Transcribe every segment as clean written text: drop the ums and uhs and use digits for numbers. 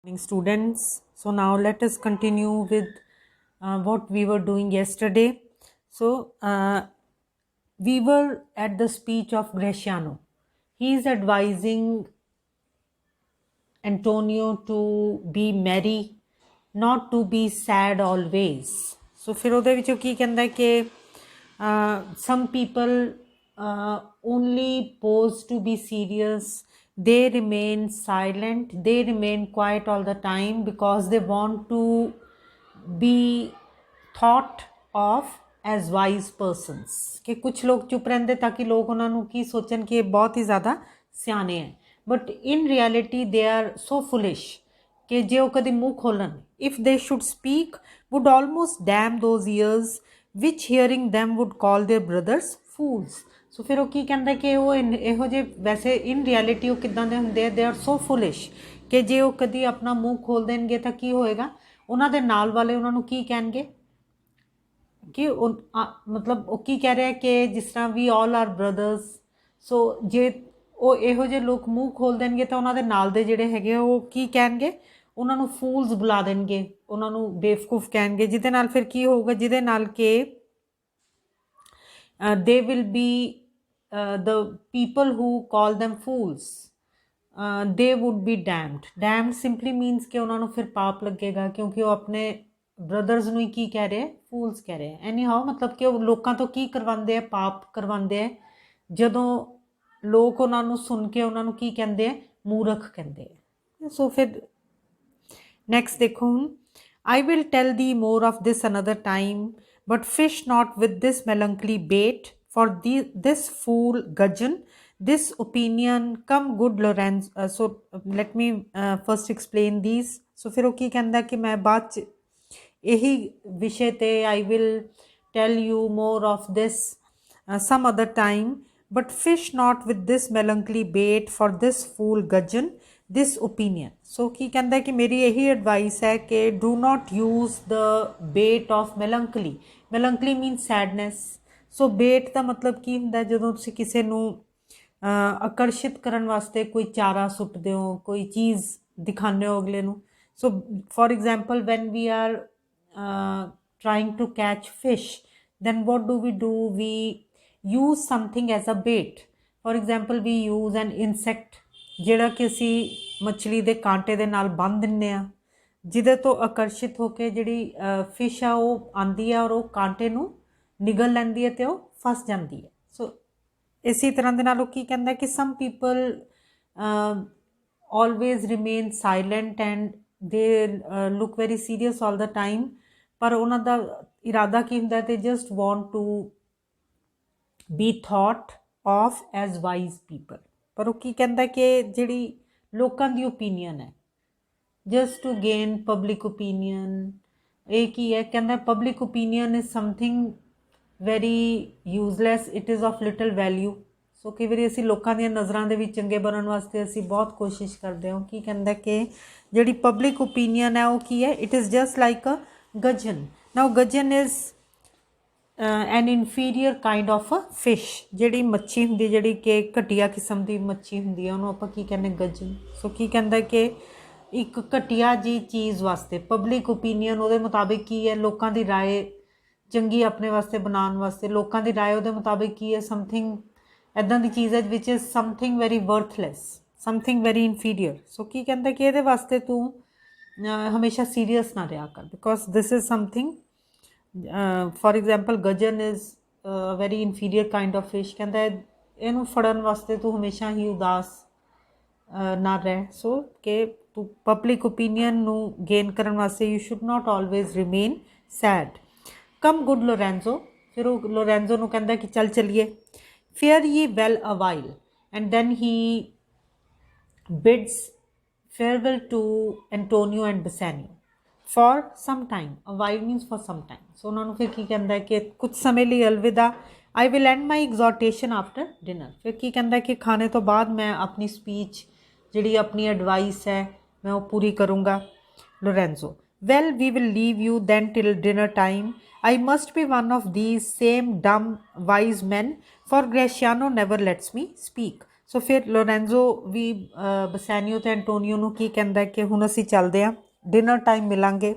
Morning, students. So now let us continue with what we were doing yesterday. So we were at the speech of Greciano. He is advising Antonio to be merry, not to be sad always. So ਫਿਰ ਉਹਦੇ ਵਿੱਚੋਂ ਕੀ ਕਹਿੰਦਾ ਕਿ some people only pose to be serious. They remain silent. They remain quiet all the time because they want to be thought of as wise persons. ਕਿ ਕੁਝ ਲੋਕ ਚੁੱਪ ਰਹਿੰਦੇ ਤਾਂ ਕਿ ਲੋਕ ਉਹਨਾਂ ਨੂੰ ਕੀ ਸੋਚਣ ਕਿ ਇਹ ਬਹੁਤ ਹੀ ਜ਼ਿਆਦਾ ਸਿਆਣੇ ਹੈ, but in reality they are so foolish ਕਿ ਜੇ ਉਹ ਕਦੇ ਮੂੰਹ ਖੋਲਣ, if they should speak would almost damn those ears which hearing them would call their brothers fools. So ਫਿਰ ਉਹ ਕੀ ਕਹਿੰਦਾ ਕਿ ਉਹ ਇਹੋ ਜਿਹੇ ਵੈਸੇ ਇਨ ਰਿਐਲਿਟੀ ਉਹ ਕਿੱਦਾਂ ਦੇ ਹੁੰਦੇ ਆ, ਦੇ ਆਰ ਸੋ ਫੁਲਿਸ਼ ਕਿ ਜੇ ਉਹ ਕਦੀ ਆਪਣਾ ਮੂੰਹ ਖੋਲ ਦੇਣਗੇ ਤਾਂ ਕੀ ਹੋਏਗਾ, ਉਹਨਾਂ ਦੇ ਨਾਲ ਵਾਲੇ ਉਹਨਾਂ ਨੂੰ ਕੀ ਕਹਿਣਗੇ ਕਿ ਮਤਲਬ ਉਹ ਕੀ ਕਹਿ ਰਿਹਾ ਕਿ ਜਿਸ ਤਰ੍ਹਾਂ ਵੀ ਆਲ ਆਰ ਬ੍ਰਦਰਸ। ਸੋ ਜੇ ਉਹ ਇਹੋ ਜਿਹੇ ਲੋਕ ਮੂੰਹ ਖੋਲ ਦੇਣਗੇ ਤਾਂ ਉਹਨਾਂ ਦੇ ਨਾਲ ਦੇ ਜਿਹੜੇ ਹੈਗੇ ਉਹ ਕੀ ਕਹਿਣਗੇ, ਉਹਨਾਂ ਨੂੰ ਫੂਲਸ ਬੁਲਾ ਦੇਣਗੇ, ਉਹਨਾਂ ਨੂੰ ਬੇਵਕੂਫ ਕਹਿਣਗੇ, ਜਿਹਦੇ ਨਾਲ ਫਿਰ ਕੀ ਹੋਊਗਾ, ਜਿਹਦੇ ਨਾਲ ਕਿ they will be the people who call them fools, they would be damned. Damned simply means ਕਿ ਉਹਨਾਂ ਨੂੰ ਫਿਰ ਪਾਪ ਲੱਗੇਗਾ ਕਿਉਂਕਿ ਉਹ ਆਪਣੇ ਬ੍ਰਦਰਸ ਨੂੰ ਹੀ ਕੀ ਕਹਿ ਰਹੇ, ਫੂਲਸ ਕਹਿ ਰਹੇ। ਐਨੀ ਹਾਓ ਮਤਲਬ ਕਿ ਉਹ ਲੋਕਾਂ ਤੋਂ ਕੀ ਕਰਵਾਉਂਦੇ ਆ, ਪਾਪ ਕਰਵਾਉਂਦੇ ਆ, ਜਦੋਂ ਲੋਕ ਉਹਨਾਂ ਨੂੰ ਸੁਣ ਕੇ ਉਹਨਾਂ ਨੂੰ ਕੀ ਕਹਿੰਦੇ ਆ, ਮੂਰਖ ਕਹਿੰਦੇ ਆ। ਸੋ ਫਿਰ ਨੈਕਸਟ ਦੇਖੋ ਹੁਣ, I will tell thee more of this another time, but fish not with this melancholy bait, for this fool gudgeon, this opinion, come good Lorenzo. So let me first explain these. So ਫਿਰ ਉਹ ਕੀ ਕਹਿੰਦਾ ਕਿ ਮੈਂ ਬਾਅਦ 'ਚ ਇਹੀ ਵਿਸ਼ੇ ਤੇ I will tell you more of this some other time, but fish not with this melancholy bait, for this fool gudgeon, this opinion. So ਕੀ ਕਹਿੰਦਾ ਕਿ ਮੇਰੀ ਇਹੀ ਐਡਵਾਈਸ ਹੈ ਕਿ do not use the bait of melancholy. Melancholy means sadness. So bait ਦਾ ਮਤਲਬ ਕੀ ਹੁੰਦਾ, ਜਦੋਂ ਤੁਸੀਂ ਕਿਸੇ ਨੂੰ ਆਕਰਸ਼ਿਤ ਕਰਨ ਵਾਸਤੇ ਕੋਈ ਚਾਰਾ ਸੁੱਟਦੇ ਹੋ, ਕੋਈ ਚੀਜ਼ ਦਿਖਾਉਂਦੇ ਹੋ ਅਗਲੇ ਨੂੰ। So for example, when we are trying to catch fish, then what do? We use something as a bait. For example, we use an insect ਜਿਹੜਾ ਕਿ ਅਸੀਂ ਮੱਛਲੀ ਦੇ ਕਾਂਟੇ ਦੇ ਨਾਲ ਬੰਨ੍ਹ ਦਿੰਦੇ ਹਾਂ, ਜਿਹਦੇ ਤੋਂ ਆਕਰਸ਼ਿਤ ਹੋ ਕੇ ਜਿਹੜੀ ਫਿਸ਼ ਆ ਉਹ ਆਉਂਦੀ ਆ ਔਰ ਉਹ ਕਾਂਟੇ ਨੂੰ ਨਿਗਲ ਲੈਂਦੀ ਹੈ ਅਤੇ ਉਹ ਫਸ ਜਾਂਦੀ ਹੈ। ਸੋ ਇਸੇ ਤਰ੍ਹਾਂ ਦੇ ਨਾਲ ਉਹ ਕੀ ਕਹਿੰਦਾ ਕਿ some people always remain silent and they look very serious all the time, ਪਰ ਉਹਨਾਂ ਦਾ ਇਰਾਦਾ ਕੀ ਹੁੰਦਾ, they just want to be thought of as wise people. ਪਰ ਉਹ ਕੀ ਕਹਿੰਦਾ ਕਿ ਜਿਹੜੀ ਲੋਕਾਂ ਦੀ ਓਪੀਨੀਅਨ ਹੈ, just to gain public opinion, ਇਹ ਕੀ ਹੈ, ਕਹਿੰਦਾ public opinion is something very useless, it is of little value. ਸੋ ਕਈ ਵਾਰੀ ਅਸੀਂ ਲੋਕਾਂ ਦੀਆਂ ਨਜ਼ਰਾਂ ਦੇ ਵਿੱਚ ਚੰਗੇ ਬਣਨ ਵਾਸਤੇ ਅਸੀਂ ਬਹੁਤ ਕੋਸ਼ਿਸ਼ ਕਰਦੇ ਹਾਂ। ਕੀ ਕਹਿੰਦਾ ਕਿ ਜਿਹੜੀ ਪਬਲਿਕ ਓਪੀਨੀਅਨ ਹੈ ਉਹ ਕੀ ਹੈ, it is just like a gudgeon. Now gudgeon is an inferior kind of a fish. ਜਿਹੜੀ ਮੱਛੀ ਹੁੰਦੀ, ਜਿਹੜੀ ਕਿ ਘਟੀਆ ਕਿਸਮ ਦੀ ਮੱਛੀ ਹੁੰਦੀ ਹੈ, ਉਹਨੂੰ ਆਪਾਂ ਕੀ ਕਹਿੰਦੇ, ਗਜਨ। ਸੋ ਕੀ ਕਹਿੰਦਾ ਕਿ ਇੱਕ ਘਟੀਆ ਜੀ ਚੀਜ਼ ਵਾਸਤੇ ਪਬਲਿਕ ਓਪੀਨੀਅਨ ਉਹਦੇ ਮੁਤਾਬਿਕ ਕੀ ਹੈ, ਲੋਕਾਂ ਦੀ ਰਾਏ ਚੰਗੀ ਆਪਣੇ ਵਾਸਤੇ ਬਣਾਉਣ ਵਾਸਤੇ ਲੋਕਾਂ ਦੀ ਰਾਏ ਉਹਦੇ ਮੁਤਾਬਿਕ ਕੀ ਹੈ, ਸਮਥਿੰਗ ਇੱਦਾਂ ਦੀ ਚੀਜ਼ ਹੈ which is something very worthless, something very inferior. So ਕੀ ਕਹਿੰਦਾ ਕਿ ਇਹਦੇ ਵਾਸਤੇ ਤੂੰ ਹਮੇਸ਼ਾ ਸੀਰੀਅਸ ਨਾ ਰਿਹਾ ਕਰ, because this is something, for example gudgeon is very inferior kind of fish. ਕਹਿੰਦਾ ਇਹਨੂੰ ਫੜਨ ਵਾਸਤੇ ਤੂੰ ਹਮੇਸ਼ਾ ਹੀ ਉਦਾਸ ਨਾ ਰਹਿ। ਸੋ ਕਿ ਤੂੰ ਪਬਲਿਕ ਓਪੀਨੀਅਨ ਨੂੰ ਗੇਨ ਕਰਨ ਵਾਸਤੇ you should not always remain sad. Come good Lorenzo, ਫਿਰ ਉਹ ਲੋਰੈਂਜ਼ੋ ਨੂੰ ਕਹਿੰਦਾ ਕਿ ਚੱਲ ਚੱਲੀਏ। Fare ye well a while, and then he bids farewell to Antonio and Bassanio for some time. A while means for some time. So ਉਹਨਾਂ ਨੂੰ ਫਿਰ ਕੀ ਕਹਿੰਦਾ ਕਿ ਕੁਝ ਸਮੇਂ ਲਈ ਅਲਵਿਦਾ। I will end my exhortation after dinner. ਫਿਰ ਕੀ ਕਹਿੰਦਾ ਕਿ ਖਾਣੇ ਤੋਂ ਬਾਅਦ ਮੈਂ ਆਪਣੀ ਸਪੀਚ, ਜਿਹੜੀ ਆਪਣੀ ਐਡਵਾਈਸ ਹੈ, ਮੈਂ ਉਹ ਪੂਰੀ ਕਰੂੰਗਾ। ਲੋਰੈਂਜ਼ੋ, well, we will leave you then till dinner time. I must be one of these same dumb wise men, for Greciano never lets me speak. ਸੋ ਫਿਰ ਲੋਰੈਂਜ਼ੋ ਵੀ ਬਸੈਨੀਓ ਤੇ ਐਂਟੋਨੀਓ ਨੂੰ ਕੀ ਕਹਿੰਦਾ ਕਿ ਹੁਣ ਅਸੀਂ ਚੱਲਦੇ ਹਾਂ, ਡਿਨਰ ਟਾਈਮ ਮਿਲਾਂਗੇ।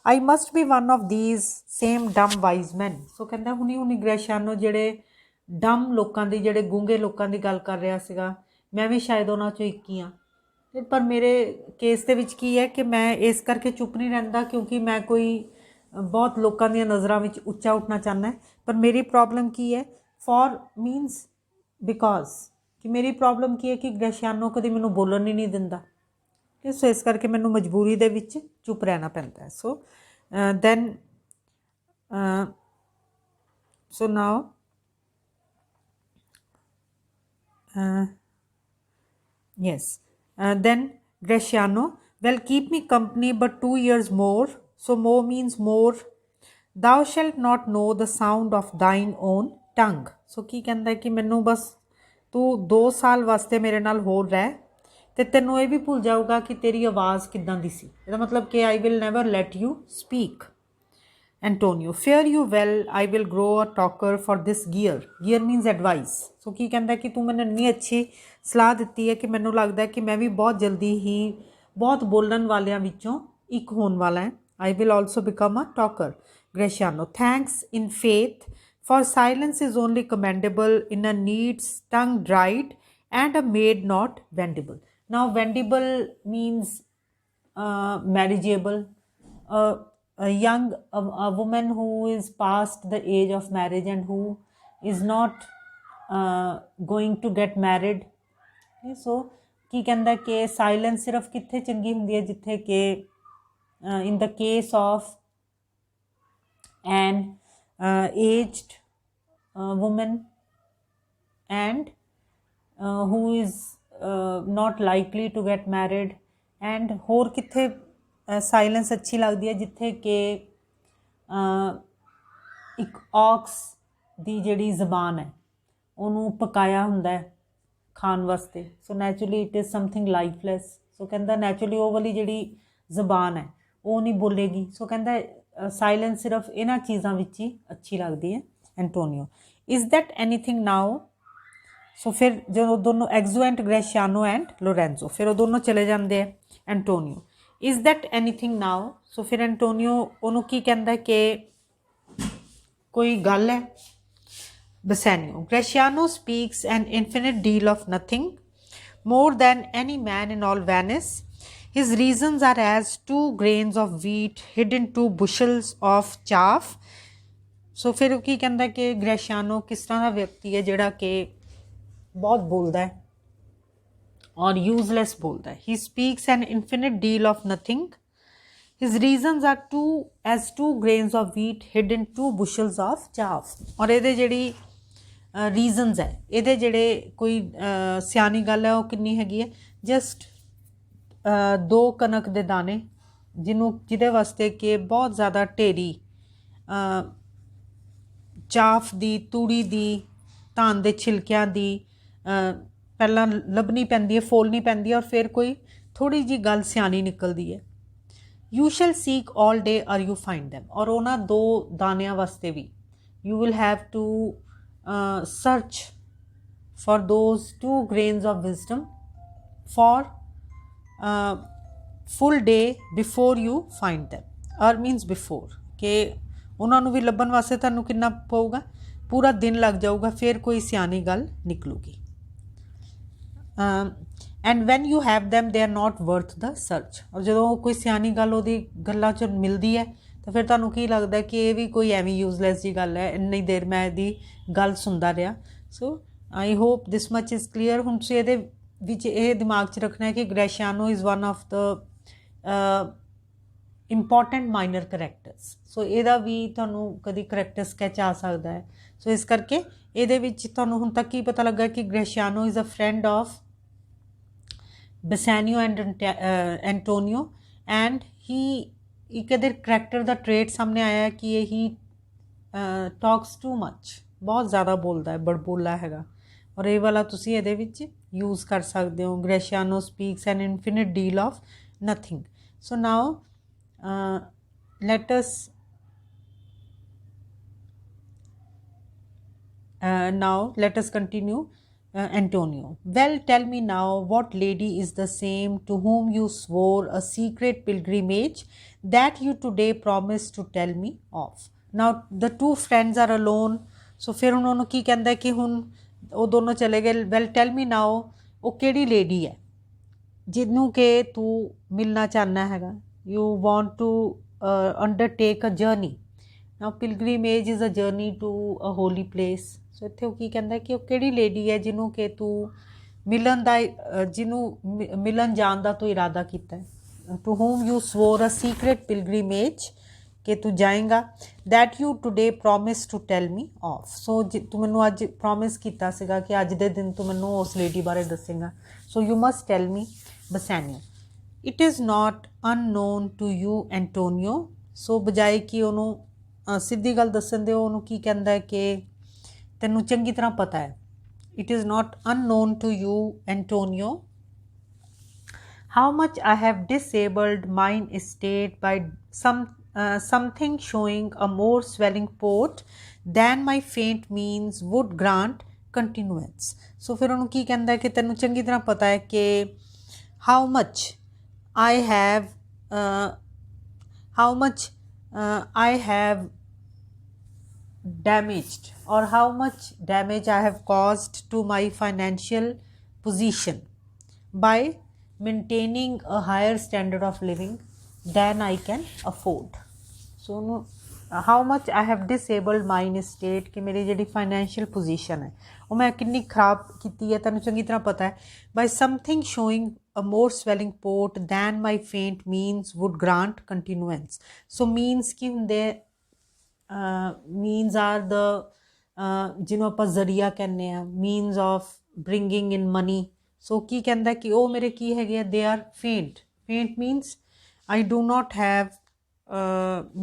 I must be one of these same dumb wise men. So ਕਹਿੰਦਾ ਹੁਣੀ ਗ੍ਰੈਸ਼ੀਆਨੋ ਜਿਹੜੇ ਡਮ ਲੋਕਾਂ ਦੀ, ਜਿਹੜੇ ਗੂੰਗੇ ਲੋਕਾਂ ਦੀ ਗੱਲ ਕਰ ਰਿਹਾ ਸੀਗਾ, ਮੈਂ ਵੀ ਸ਼ਾਇਦ ਉਹਨਾਂ 'ਚੋਂ ਇੱਕ ਹੀ ਹਾਂ। ਪਰ ਮੇਰੇ ਕੇਸ ਦੇ ਵਿੱਚ ਕੀ ਹੈ ਕਿ ਮੈਂ ਇਸ ਕਰਕੇ ਚੁੱਪ ਨਹੀਂ ਰਹਿੰਦਾ ਕਿਉਂਕਿ ਮੈਂ ਕੋਈ ਬਹੁਤ ਲੋਕਾਂ ਦੀਆਂ ਨਜ਼ਰਾਂ ਵਿੱਚ ਉੱਚਾ ਉੱਠਣਾ ਚਾਹੁੰਦਾ। ਪਰ ਮੇਰੀ ਪ੍ਰੋਬਲਮ ਕੀ ਹੈ, ਫॉर ਮੀਨਸ ਬਿਕੋਜ਼ ਕਿ ਮੇਰੀ ਪ੍ਰੋਬਲਮ ਕੀ ਹੈ ਕਿ ਗ੍ਰੈਸ਼ੀਆਨੋ ਕਦੇ ਮੈਨੂੰ ਬੋਲਣ ਹੀ ਨਹੀਂ ਦਿੰਦਾ। ਸੋ ਇਸ ਕਰਕੇ ਮੈਨੂੰ ਮਜਬੂਰੀ ਦੇ ਵਿੱਚ ਚੁੱਪ ਰਹਿਣਾ ਪੈਂਦਾ। ਸੋ then so now yes, then Graciano, well, keep me company but 2 years more. So more means more. Thou shalt not know the sound of thine own tongue. So ਕੀ ਕਹਿੰਦਾ ਕਿ ਮੈਨੂੰ ਬਸ ਤੂੰ 2 ਸਾਲ ਵਾਸਤੇ ਮੇਰੇ ਨਾਲ ਹੋਰ ਰਹਿ ਤੇ ਤੈਨੂੰ ਇਹ ਵੀ ਭੁੱਲ ਜਾਊਗਾ ਕਿ ਤੇਰੀ ਆਵਾਜ਼ ਕਿੱਦਾਂ ਦੀ ਸੀ। ਇਹਦਾ ਮਤਲਬ ਕਿ I will never let you speak. Antonio, fare you well, I will grow a talker for this gear. Gear means advice. So ਕੀ ਕਹਿੰਦਾ ਕਿ ਤੂੰ ਮੈਨੂੰ ਇੰਨੀ ਅੱਛੀ ਸਲਾਹ ਦਿੱਤੀ ਹੈ ਕਿ ਮੈਨੂੰ ਲੱਗਦਾ ਕਿ ਮੈਂ ਵੀ ਬਹੁਤ ਜਲਦੀ ਹੀ ਬਹੁਤ ਬੋਲਣ ਵਾਲਿਆਂ ਵਿੱਚੋਂ ਇੱਕ ਹੋਣ ਵਾਲਾ ਹੈ। I will also become a talker. Graciano, thanks in faith, for silence is only commendable in a need's tongue dried and a maid not vendible. Now vendible means marriageable. A young a woman who is past the age of marriage and who is not going to get married. So ਕੀ ਕਹਿੰਦਾ ਕਿ silence ਸਿਰਫ ਕਿੱਥੇ ਚੰਗੀ ਹੁੰਦੀ ਹੈ, ਜਿੱਥੇ ਕਿ in the case of an aged woman and who is not likely to get married. and ਹੋਰ ਕਿੱਥੇ ਸਾਇਲੈਂਸ ਅੱਛੀ ਲੱਗਦੀ ਹੈ, ਜਿੱਥੇ ਕਿ ਇੱਕ ਔਕਸ ਦੀ ਜਿਹੜੀ ਜ਼ਬਾਨ ਹੈ ਉਹਨੂੰ ਪਕਾਇਆ ਹੁੰਦਾ ਹੈ ਖਾਣ ਵਾਸਤੇ। ਸੋ ਨੈਚੁਰਲੀ ਇਟ ਇਜ਼ ਸਮਥਿੰਗ ਲਾਈਫਲੈਸ। ਸੋ ਕਹਿੰਦਾ ਨੈਚੁਰਲੀ ਉਹ ਵਾਲੀ ਜਿਹੜੀ ਜ਼ਬਾਨ ਹੈ ਉਹ ਨਹੀਂ ਬੋਲੇਗੀ। ਸੋ ਕਹਿੰਦਾ ਸਾਇਲੈਂਸ ਸਿਰਫ ਇਹਨਾਂ ਚੀਜ਼ਾਂ ਵਿੱਚ ਹੀ ਅੱਛੀ ਲੱਗਦੀ ਹੈ। ਐਂਟੋਨੀਓ, ਇਜ਼ ਦੈਟ ਐਨੀਥਿੰਗ ਨਾਓ। ਸੋ ਫਿਰ ਜਦੋਂ ਦੋਨੋਂ ਐਗਜ਼ੋ ਐਂਡ ਗ੍ਰੈਸ਼ੀਆਨੋ ਐਂਡ ਲੋਰੈਂਜ਼ੋ, ਫਿਰ ਉਹ ਦੋਨੋਂ ਚਲੇ ਜਾਂਦੇ ਆ। ਐਂਟੋਨੀਓ, ਇਜ਼ ਦੈਟ ਐਨੀਥਿੰਗ ਨਾਓ। ਸੋ ਫਿਰ ਐਂਟੋਨੀਓ ਉਹਨੂੰ ਕੀ ਕਹਿੰਦਾ ਕਿ ਕੋਈ ਗੱਲ ਹੈ। Bassanio, Graciano speaks an infinite deal of nothing, more than any man in all Venice. His reasons are as 2 grains of wheat hid in 2 bushels of chaff. ਸੋ ਫਿਰ ਉਹ ਕੀ ਕਹਿੰਦਾ ਕਿ ਗ੍ਰੈਸ਼ੀਆਨੋ ਕਿਸ ਤਰ੍ਹਾਂ ਦਾ ਵਿਅਕਤੀ ਹੈ ਜਿਹੜਾ ਕਿ ਬਹੁਤ ਬੋਲਦਾ ਹੈ ਔਰ ਯੂਜ਼ਲੈਸ ਬੋਲਦਾ ਹੈ। He speaks an infinite deal of nothing. His reasons are as 2 grains of wheat hid in 2 bushels of chaff. ਔਰ ਇਹਦੇ ਜਿਹੜੀ ਰੀਜ਼ਨਸ ਹੈ, ਇਹਦੇ ਜਿਹੜੇ ਕੋਈ ਸਿਆਣੀ ਗੱਲ ਹੈ ਉਹ ਕਿੰਨੀ ਹੈਗੀ ਹੈ, ਜਸਟ 2 ਕਣਕ ਦੇ ਦਾਣੇ ਜਿਹਦੇ ਵਾਸਤੇ ਕਿ ਬਹੁਤ ਜ਼ਿਆਦਾ ਢੇਰੀ ਚਾਫ ਦੀ, ਤੂੜੀ ਦੀ, ਧਾਨ ਦੇ ਛਿਲਕਿਆਂ ਦੀ ਪਹਿਲਾਂ ਲੱਭਣੀ ਪੈਂਦੀ ਹੈ, ਫੋਲਣੀ ਪੈਂਦੀ ਹੈ ਔਰ ਫਿਰ ਕੋਈ ਥੋੜ੍ਹੀ ਜਿਹੀ ਗੱਲ ਸਿਆਣੀ ਨਿਕਲਦੀ ਹੈ। You shall seek all day ere you find them. ਔਰ ਉਹਨਾਂ 2 ਦਾਣਿਆਂ ਵਾਸਤੇ ਵੀ you will have to search for those 2 grains of wisdom for full day before you find them. or means before ਕਿ ਉਹਨਾਂ ਨੂੰ ਵੀ ਲੱਭਣ ਵਾਸਤੇ ਤੁਹਾਨੂੰ ਕਿੰਨਾ ਪਊਗਾ, ਪੂਰਾ ਦਿਨ ਲੱਗ ਜਾਊਗਾ, ਫਿਰ ਕੋਈ ਸਿਆਣੀ ਗੱਲ ਨਿਕਲੂਗੀ। and when you have them they are not worth the search. ਔਰ ਜਦੋਂ ਕੋਈ ਸਿਆਣੀ ਗੱਲ ਉਹਦੀ ਗੱਲਾਂ 'ਚ ਮਿਲਦੀ ਹੈ ਤਾਂ ਫਿਰ ਤੁਹਾਨੂੰ ਕੀ ਲੱਗਦਾ ਕਿ ਇਹ ਵੀ ਕੋਈ ਐਵੇਂ ਯੂਜ਼ਲੈਸ ਜੀ ਗੱਲ ਹੈ, ਇੰਨੀ ਦੇਰ ਮੈਂ ਇਹਦੀ ਗੱਲ ਸੁਣਦਾ ਰਿਹਾ। So I hope this much is clear. ਹੁਣ ਤੁਸੀਂ ਇਹਦੇ ਵਿੱਚ ਇਹ ਦਿਮਾਗ 'ਚ ਰੱਖਣਾ ਹੈ ਕਿ Gratiano is one of the important minor characters. So ਇਹਦਾ ਵੀ ਤੁਹਾਨੂੰ ਕਦੀ ਕਰੈਕਟਰ ਸਕੈਚ ਆ ਸਕਦਾ ਹੈ। ਸੋ ਇਸ ਕਰਕੇ ਇਹਦੇ ਵਿੱਚ ਤੁਹਾਨੂੰ ਹੁਣ ਤੱਕ ਕੀ ਪਤਾ ਲੱਗਾ ਕਿ Gratiano is a friend of Bassanio and Antonio, and he ਇੱਕ ਇਹਦੇ ਕਰੈਕਟਰ ਦਾ ਟ੍ਰੇਟ ਸਾਹਮਣੇ ਆਇਆ ਕਿ ਇਹ ਹੀ ਟਾਕਸ ਟੂ ਮੱਚ, ਬਹੁਤ ਜ਼ਿਆਦਾ ਬੋਲਦਾ ਹੈ, ਬੜਬੋਲਾ ਹੈਗਾ। ਔਰ ਇਹ ਵਾਲਾ ਤੁਸੀਂ ਇਹਦੇ ਵਿੱਚ ਯੂਜ਼ ਕਰ ਸਕਦੇ ਹੋ। Gratiano speaks an infinite deal of nothing. So now let us continue. Antonio. Well, tell me now, what lady is the same to whom you swore a secret pilgrimage that you today promised to tell me of? Now the two friends are alone. So ਫਿਰ ਹੁਣ ਉਹਨੂੰ ਕੀ ਕਹਿੰਦਾ ਕਿ ਹੁਣ ਉਹ ਦੋਨੋਂ ਚਲੇ ਗਏ. Well, tell me now, ਉਹ ਕਿਹੜੀ ਲੇਡੀ ਹੈ ਜਿਹਨੂੰ ਕਿ ਤੂੰ ਮਿਲਣਾ ਚਾਹੁੰਦਾ ਹੈਗਾ. You want to undertake a journey. Now pilgrimage is a journey to a holy place. So ਇੱਥੇ ਉਹ ਕੀ ਕਹਿੰਦਾ ਕਿ ਉਹ ਕਿਹੜੀ ਲੇਡੀ ਹੈ ਜਿਹਨੂੰ ਕਿ ਤੂੰ ਮਿਲਣ ਦਾ ਜਿਹਨੂੰ ਮਿਲਣ ਜਾਣ ਦਾ ਤੂੰ ਇਰਾਦਾ ਕੀਤਾ ਹੈ. To whom you swore a secret pilgrimage ਕਿ ਤੂੰ ਜਾਏਗਾ, that you today promised to tell me of. So ਤੂੰ ਮੈਨੂੰ ਅੱਜ ਪ੍ਰੋਮਿਸ ਕੀਤਾ ਸੀਗਾ ਕਿ ਅੱਜ ਦੇ ਦਿਨ ਤੂੰ ਮੈਨੂੰ ਉਸ ਲੇਡੀ ਬਾਰੇ ਦੱਸੇਗਾ. So you must tell me, Bassanio. It is not unknown to you, Antonio. So ਬਜਾਏ ਕਿ ਉਹਨੂੰ ਸਿੱਧੀ ਗੱਲ ਦੱਸਣ ਦੇ ਉਹਨੂੰ ਕੀ ਕਹਿੰਦਾ ਹੈ ਕਿ ਤੈਨੂੰ ਚੰਗੀ ਤਰ੍ਹਾਂ ਪਤਾ ਹੈ. It is not unknown to you, Antonio, how much I have disabled mine estate by something showing a more swelling port than my faint means would grant continuance. So ਫਿਰ ਉਹਨੂੰ ਕੀ ਕਹਿੰਦਾ ਕਿ ਤੈਨੂੰ ਚੰਗੀ ਤਰ੍ਹਾਂ ਪਤਾ ਹੈ ਕਿ how much I have damaged, or how much damage I have caused to my financial position by maintaining a higher standard of living than I can afford. So no, how much I have disabled mine estate कि मेरी ਜਿਹੜੀ financial position है ਉਹ ਮੈਂ ਕਿੰਨੀ ਖਰਾਬ ਕੀਤੀ ਹੈ ਤੈਨੂੰ ਚੰਗੀ ਤਰ੍ਹਾਂ ਪਤਾ ਹੈ. By something showing a more swelling port than my faint means would grant continuance. So means ਕੀ ਹੁੰਦੇ means are the ਜਿਹਨੂੰ ਆਪਾਂ ਜ਼ਰੀਆ ਕਹਿੰਦੇ ਆ, means of bringing in money. So ਕੀ ਕਹਿੰਦਾ ਕਿ ਉਹ ਮੇਰੇ ਕੀ ਹੈਗੇ ਆ, they are faint means I do not have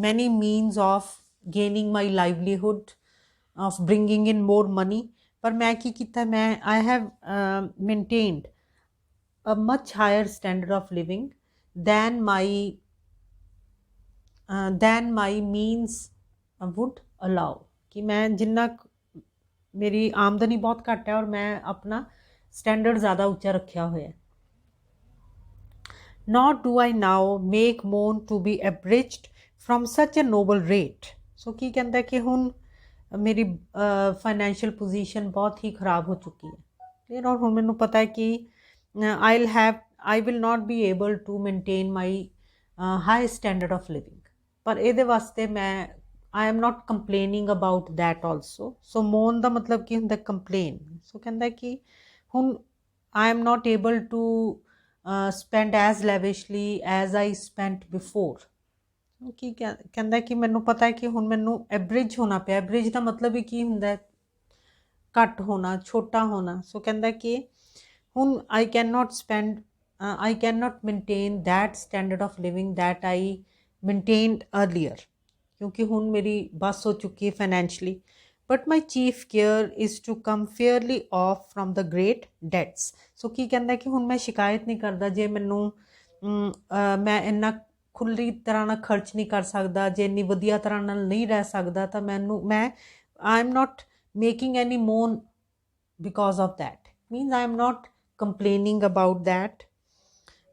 many means of gaining my livelihood, of bringing in more money. ਪਰ ਮੈਂ ਕੀ ਕੀਤਾ, ਮੈਂ I have maintained a much higher standard of living than my means would allow. कि मैं जिन्ना मेरी आमदनी बहुत घट है और मैं अपना स्टैंडर्ड ज़्यादा ऊंचा रखा हुआ है. Nor do I now make moan to be abridged from such a noble rate. So ਕੀ ਕਹਿੰਦਾ ਕਿ ਹੁਣ ਮੇਰੀ ਫਾਈਨੈਂਸ਼ੀਅਲ ਪੋਜੀਸ਼ਨ ਬਹੁਤ ਹੀ ਖਰਾਬ ਹੋ ਚੁੱਕੀ ਹੈ. ਫਿਰ ਔਰ ਹੁਣ ਮੈਨੂੰ ਪਤਾ ਹੈ ਕਿ I will not be able to maintain my high standard of living. ਪਰ ਇਹਦੇ ਵਾਸਤੇ ਮੈਂ I am not complaining about that also. So moan ਦਾ ਮਤਲਬ ਕੀ ਹੁੰਦਾ, complain. So ਕਹਿੰਦਾ ਕਿ ਹੁਣ I am not able to spend as lavishly as I spent before. ਕੀ ਕਹਿੰਦਾ ਕਿ ਮੈਨੂੰ ਪਤਾ ਹੈ ਕਿ ਹੁਣ ਮੈਨੂੰ ਐਵਰੇਜ ਹੋਣਾ ਪਿਆ. ਐਵਰੇਜ ਦਾ ਮਤਲਬ ਹੀ ਕੀ ਹੁੰਦਾ, ਘੱਟ ਹੋਣਾ, ਛੋਟਾ ਹੋਣਾ. ਸੋ ਕਹਿੰਦਾ ਕਿ ਹੁਣ I cannot maintain that standard of living that I maintained earlier, ਕਿਉਂਕਿ ਹੁਣ ਮੇਰੀ ਬੱਸ ਹੋ ਚੁੱਕੀ ਹੈ financially. But my chief care is to come fairly off from the great debts. So ਕੀ ਕਹਿੰਦਾ ਕਿ ਹੁਣ ਮੈਂ ਸ਼ਿਕਾਇਤ ਨਹੀਂ ਕਰਦਾ ਜੇ ਮੈਨੂੰ ਮੈਂ ਇੰਨਾ ਖੁੱਲ੍ਹੀ ਤਰ੍ਹਾਂ ਨਾਲ ਖਰਚ ਨਹੀਂ ਕਰ ਸਕਦਾ, ਜੇ ਇੰਨੀ ਵਧੀਆ ਤਰ੍ਹਾਂ ਨਾਲ ਨਹੀਂ ਰਹਿ ਸਕਦਾ, ਤਾਂ ਮੈਂ I am not making any moan because of that. Means I am not complaining about that.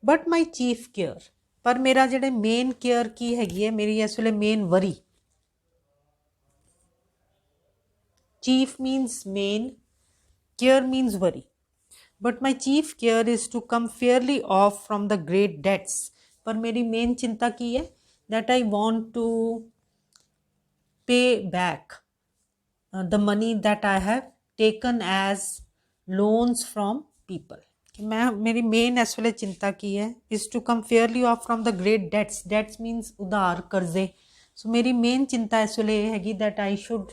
But my chief care, ਪਰ ਮੇਰਾ ਜਿਹੜੇ ਮੇਨ ਕੇਅਰ ਕੀ ਹੈਗੀ ਹੈ, ਮੇਰੀ ਇਸ ਵੇਲੇ main worry. Chief means main, care means worry. But my chief care is to come fairly off from the great debts. पर मेरी मेन चिंता की है, that I want to pay back the money that I have taken as loans from people. कि मैं मेरी main इस वेले चिंता की है, is to come fairly off from the great debts. Debts means उधार, कर्जे. So मेरी मेन चिंता इस वेले ये हैगी that I should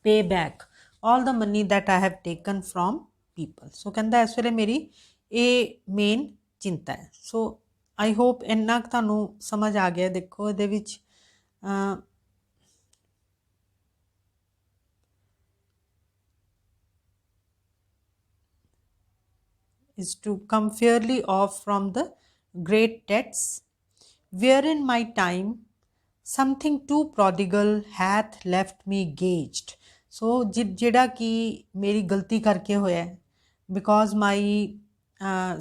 pay back all the money that I have taken from people. So ਕਹਿੰਦਾ ਇਸ ਵੇਲੇ ਮੇਰੀ ਇਹ ਮੇਨ ਚਿੰਤਾ ਹੈ. ਸੋ ਆਈ ਹੋਪ ਇੰਨਾ ਕੁ ਤੁਹਾਨੂੰ ਸਮਝ ਆ ਗਿਆ. ਦੇਖੋ ਇਹਦੇ ਵਿੱਚ is to come fairly off from the great debts, wherein my time something too prodigal hath left me gauged. ਸੋ ਜਿਹੜਾ ਕਿ ਮੇਰੀ ਗਲਤੀ ਕਰਕੇ ਹੋਇਆ ਬਿਕੋਜ਼ ਮਾਈ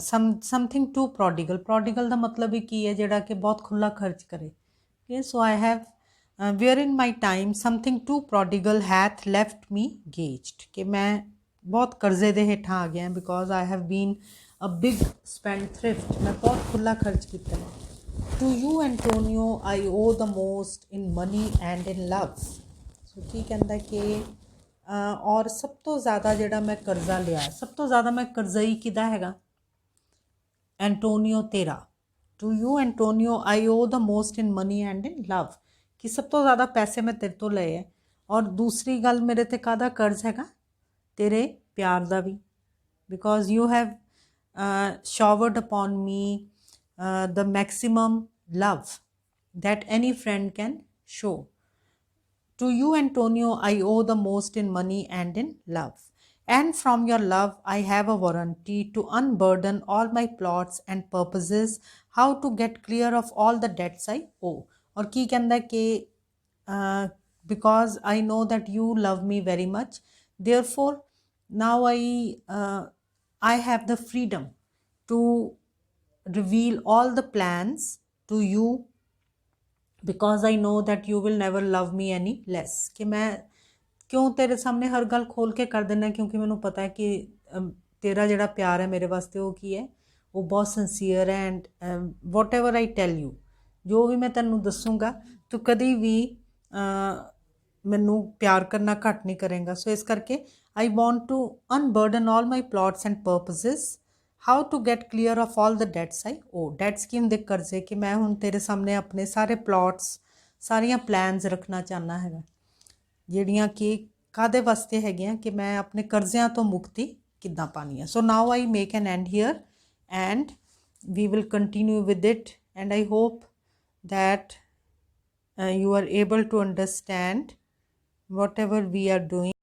ਸਮਥਿੰਗ ਟੂ ਪ੍ਰੋਡੀਗਲ ਦਾ ਮਤਲਬ ਹੀ ਕੀ ਹੈ, ਜਿਹੜਾ ਕਿ ਬਹੁਤ ਖੁੱਲਾ ਖਰਚ ਕਰੇ। okay, so I have wherein my time something too prodigal hath left me gauged, ਕਿ ਮੈਂ ਬਹੁਤ ਕਰਜ਼ੇ ਦੇ ਹੇਠਾਂ ਆ ਗਿਆ because I have been a big spendthrift, ਮੈਂ ਬਹੁਤ ਖੁੱਲਾ ਖਰਚ ਕੀਤਾ ਹੈ। To you Antonio I owe the most in money and in love। ਸੋ ਕੀ ਕਹਿੰਦਾ ਕਿ ਔਰ ਸਭ ਤੋਂ ਜ਼ਿਆਦਾ ਜਿਹੜਾ ਮੈਂ ਕਰਜ਼ਾ ਲਿਆ, ਸਭ ਤੋਂ ਜ਼ਿਆਦਾ ਮੈਂ ਕਰਜ਼ਈ ਕਿਹਦਾ ਹੈਗਾ, ਐਂਟੋਨੀਓ ਤੇਰਾ। To you Antonio I owe the most in money and in love, ਕਿ ਸਭ ਤੋਂ ਜ਼ਿਆਦਾ ਪੈਸੇ ਮੈਂ ਤੇਰੇ ਤੋਂ ਲਏ ਹੈ। ਔਰ ਦੂਸਰੀ ਗੱਲ, ਮੇਰੇ ਤੇ ਕਾਹਦਾ ਕਰਜ਼ ਹੈਗਾ, ਤੇਰੇ ਪਿਆਰ ਦਾ ਵੀ, because you have showered upon me the maximum love that any friend can show। To you Antonio I owe the most in money and in love, and from your love I have a warranty to unburden all my plots and purposes, how to get clear of all the debts I owe। और की कहंदा कि because I know that you love me very much, therefore now I have the freedom to reveal all the plans to you, because I know that you will never love me any less। कि मैं क्यों तेरे सामने हर गल खोल के कर देना, क्योंकि मैनू पता है कि तेरा जिहड़ा प्यार है मेरे वास्ते वो की है, वो बहुत सिंसीयर है। And whatever I tell you, जो भी मैं तैनू दसूँगा तू कभी भी मैनू प्यार करना घट नहीं करेगा। सो इस करके I want to unburden all my plots and purposes, how to get clear of all the debts I owe. Debts की ਹੁੰਦੇ ਕਰਜ਼ੇ, कि मैं ਹੁਣ तेरे सामने अपने सारे प्लॉट्स सारिया प्लैनस रखना चाहना है, ਜਿਹੜੀਆਂ कि ਕਾਹਦੇ ਵਾਸਤੇ ਹੈਗੀਆਂ ਕਿ ਮੈਂ ਆਪਣੇ ਕਰਜ਼ਿਆਂ ਤੋਂ ਮੁਕਤੀ ਕਿੱਦਾਂ ਪਾਣੀ ਹੈ। So now I make an end here and we will continue with it, and I hope that you are able to understand whatever we are doing।